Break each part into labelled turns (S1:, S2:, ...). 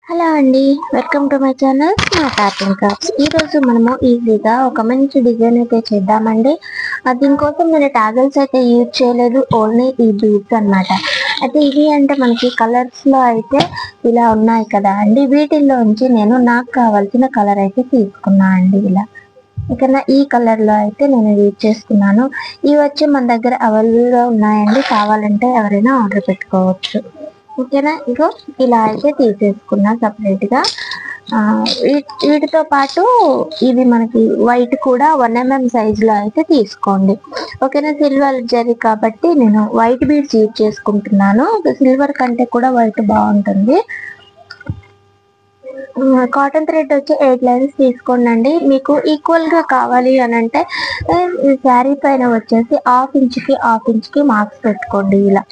S1: Hello అండి, welcome to my channel smart art and crafts. ఈరోజు మనము ఈజీగా ఒక మంచి డిజైన్ అయితే చేద్దామండి. దీనికోసం నేను టాగల్స్ అయితే యూజ్ చేయలేదు, ఓన్లీ ఈ బీడ్స్ అనమాట. అయితే ఇవి అంటే మనకి కలర్స్లో అయితే ఇలా ఉన్నాయి కదా అండి, వీటిల్లోంచి నేను నాకు కావాల్సిన కలర్ అయితే తీసుకున్నా అండి. ఇలా ఇక్కడ ఈ కలర్లో అయితే నేను యూజ్ చేసుకున్నాను. ఇవి వచ్చి మన దగ్గర అవైలబుల్గా ఉన్నాయండి, కావాలంటే ఎవరైనా ఆర్డర్ పెట్టుకోవచ్చు. ఓకేనా, ఇగో ఇలా అయితే తీసేసుకున్నా సపరేట్గా. వీటితో పాటు ఇవి మనకి వైట్ కూడా 1 mm సైజులో అయితే తీసుకోండి. ఓకేనా, సిల్వర్ జరీ కాబట్టి నేను వైట్ బీడ్స్ యూజ్ చేసుకుంటున్నాను. సిల్వర్ కంటే కూడా వైట్ బాగుంటుంది. కాటన్ థ్రెడ్ వచ్చి 8 లైన్స్ తీసుకోండి. మీకు ఈక్వల్ గా కావాలి అని అంటే శారీ పైన వచ్చేసి హాఫ్ ఇంచ్కి మార్క్స్ పెట్టుకోండి ఇలా.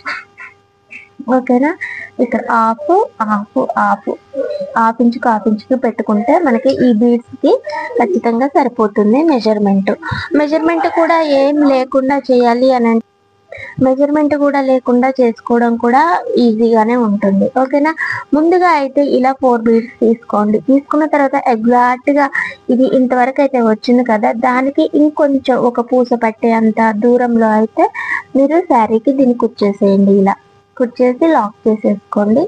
S1: ఓకేనా, ఇక్కడ హాఫ్ ఇంచుకి పెట్టుకుంటే మనకి ఈ బీడ్స్ కి ఖచ్చితంగా సరిపోతుంది. మెజర్మెంట్ కూడా ఏం లేకుండా చేయాలి అని అంటే మెజర్మెంట్ కూడా లేకుండా చేసుకోవడం కూడా ఈజీగానే ఉంటుంది. ఓకేనా, ముందుగా అయితే ఇలా 4 బీడ్స్ తీసుకోండి. తీసుకున్న తర్వాత ఎగ్జాక్ట్ గా ఇది ఇంతవరకు అయితే వచ్చింది కదా, దానికి ఇంకొంచెం ఒక పూస పట్టే అంత దూరంలో అయితే మీరు శారీకి దీన్ని కుచ్చేసేయండి. ఇలా కుచ్చేసి లాక్ చేసేసుకోండి.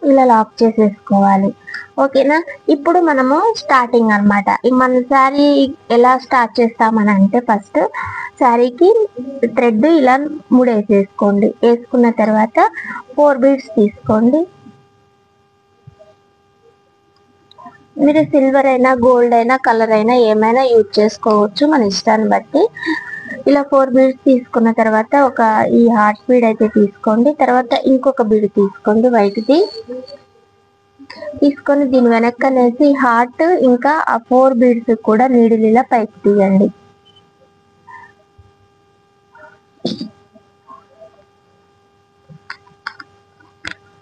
S1: ఇలా లాక్ చేసేసుకోవాలి. ఓకేనా, ఇప్పుడు మనము స్టార్టింగ్ అనమాట. మన శారీ ఎలా స్టార్ట్ చేస్తామని అంటే ఫస్ట్ శారీకి థ్రెడ్ ఇలా ముడేసేసుకోండి. వేసుకున్న తర్వాత 4 బీడ్స్ తీసుకోండి. మీరు సిల్వర్ అయినా గోల్డ్ అయినా కలర్ అయినా ఏమైనా యూజ్ చేసుకోవచ్చు మన ఇష్టాన్ని బట్టి. ఇలా 4 బీడ్స్ తీసుకున్న తర్వాత ఈ హార్ట్ బీడ్ అయితే తీసుకోండి. తర్వాత ఇంకొక బీడ్ తీసుకోండి వైట్ది. తీసుకొని దీని వెనక్కనేసి హార్ట్ ఇంకా ఆ 4 బీడ్స్ కూడా నీడిల్ ఇలా పైకి తీయండి.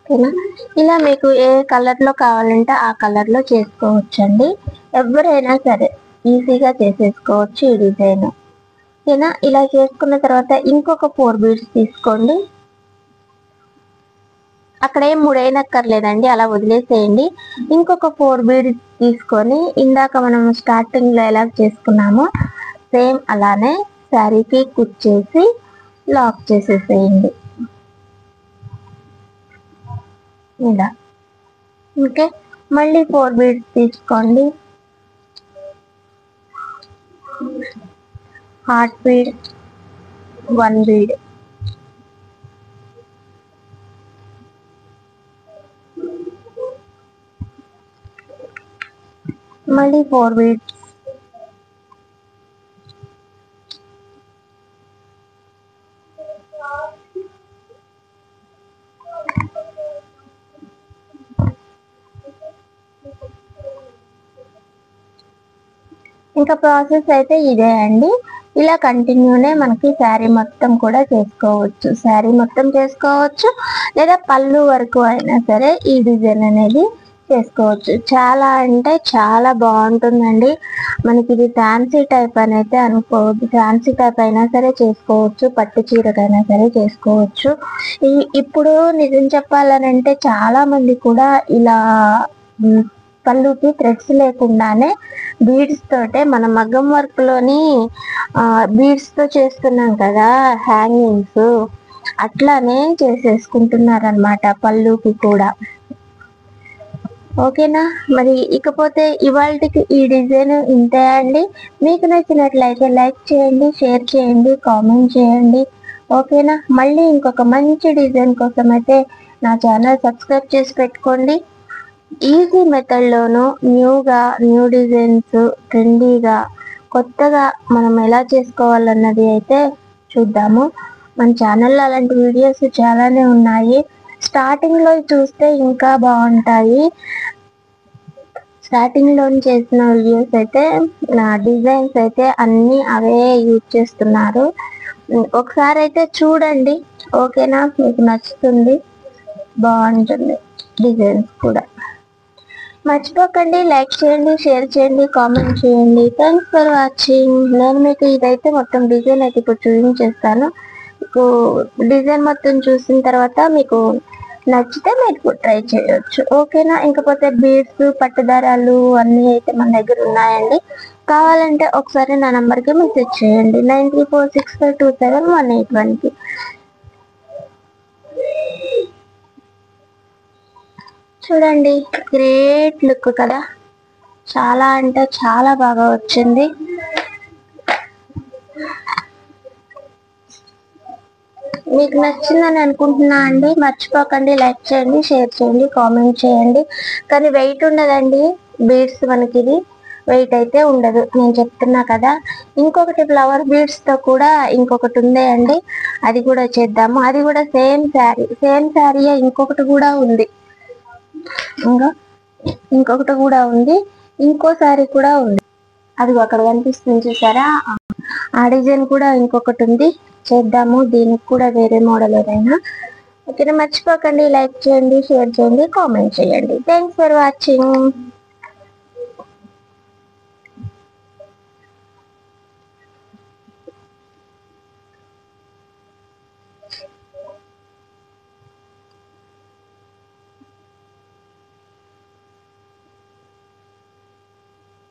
S1: ఓకేనా, ఇలా మీకు ఏ కలర్ లో కావాలంటే ఆ కలర్ లో చేసుకోవచ్చండి. ఎవరైనా సరే ఈజీగా చేసేసుకోవచ్చు ఈ డిజైన్. ఓకేనా, ఇలా చేసుకున్న తర్వాత ఇంకొక 4 బీడ్స్ తీసుకోండి. అక్కడ ఏం ముడైనక్కర్లేదండి, అలా వదిలేసేయండి. ఇంకొక 4 బీడ్స్ తీసుకొని ఇందాక మనం స్టార్టింగ్ లో ఎలా చేసుకున్నామో సేమ్ అలానే శారీకి కుచ్చేసి లాక్ చేసేసేయండి ఇలా. ఓకే, మళ్ళీ 4 బీడ్స్ తీసుకోండి. హార్ట్ బీడ్ 1 బీడ్, మళ్ళీ 4 బీడ్స్, ఇంకా ప్రాసెస్ అయితే ఇదే అండి. ఇలా కంటిన్యూనే మనకి శారీ మొత్తం కూడా చేసుకోవచ్చు. లేదా పళ్ళు వరకు అయినా సరే ఈ డిజైన్ అనేది చేసుకోవచ్చు. చాలా అంటే చాలా బాగుంటుందండి. మనకి ఇది ఫ్యాన్సీ టైప్ అని అయితే అనుకోవద్దు, ఫ్యాన్సీ టైప్ అయినా సరే చేసుకోవచ్చు, పట్టు చీరకైనా సరే చేసుకోవచ్చు. ఇప్పుడు నిజం చెప్పాలని అంటే చాలా మంది కూడా ఇలా పళ్ళుకి థ్రెడ్స్ లేకుండానే బీడ్స్ తోటే మన మగ్గం వర్క్ లోని బీడ్స్ తో చేస్తున్నాం కదా హ్యాంగింగ్స్, అట్లానే చేసేసుకుంటున్నారు అనమాట పళ్ళుకి కూడా. ఓకేనా, మరి ఇకపోతే ఇవాళకి ఈ డిజైన్ ఇంతే అండి. మీకు నచ్చినట్లయితే లైక్ చేయండి, షేర్ చేయండి, కామెంట్ చేయండి. ఓకేనా, మళ్ళీ ఇంకొక మంచి డిజైన్ కోసం అయితే నా ఛానల్ సబ్స్క్రైబ్ చేసి పెట్టుకోండి. ఈజీ మెథడ్లోను న్యూ డిజైన్స్ ట్రెండీగా కొత్తగా మనం ఎలా చేసుకోవాలన్నది అయితే చూద్దాము. మన ఛానల్లో అలాంటి వీడియోస్ చాలానే ఉన్నాయి. స్టార్టింగ్లో చూస్తే ఇంకా బాగుంటాయి. స్టార్టింగ్లో చేసిన వీడియోస్ అయితే నా డిజైన్స్ అయితే అన్నీ అవే యూజ్ చేస్తున్నారు. ఒకసారి అయితే చూడండి. ఓకేనా, మీకు నచ్చుతుంది, బాగుంటుంది డిజైన్స్ కూడా. మర్చిపోకండి లైక్ చేయండి, షేర్ చేయండి, కామెంట్ చేయండి. Thanks for watching. నేను మీకు ఇదైతే మొత్తం డిజైన్ అయితే ఇప్పుడు చూపించేస్తాను. మీకు డిజైన్ మొత్తం చూసిన తర్వాత మీకు నచ్చితే మీరు ట్రై చేయొచ్చు. ఓకేనా? ఇంకపోతే బీడ్స్, పట్టుదారాలు అన్నీ అయితే మన దగ్గర ఉన్నాయండి. కావాలంటే ఒకసారి నా నంబర్కి మెసేజ్ చేయండి 9346527181కి. చూడండి, గ్రేట్ లుక్ కదా, చాలా అంటే చాలా బాగా వచ్చింది. మీకు నచ్చిందని అనుకుంటున్నా అండి. మర్చిపోకండి లైక్ చేయండి, షేర్ చేయండి, కామెంట్ చేయండి. కానీ వెయిట్ ఉండదండి బీడ్స్, మనకి ఇది వెయిట్ అయితే ఉండదు, నేను చెప్తున్నా కదా. ఇంకొకటి ఫ్లవర్ బీడ్స్ తో కూడా ఇంకొకటి ఉంది అండి, అది కూడా చేద్దాము. అది కూడా సేమ్ శారీ ఇంకొకటి కూడా ఉంది, ఇంకొకటి కూడా ఉంది, ఇంకో శారీ కూడా ఉంది. అది అక్కడ కనిపిస్తుంది చూసారా, ఆ డిజైన్ కూడా ఇంకొకటి ఉంది, చేద్దాము. దీనికి కూడా వేరే మోడల్ ఏదైనా. ఓకేనా? మర్చిపోకండి లైక్ చేయండి, షేర్ చేయండి, కామెంట్ చేయండి. Thanks for watching.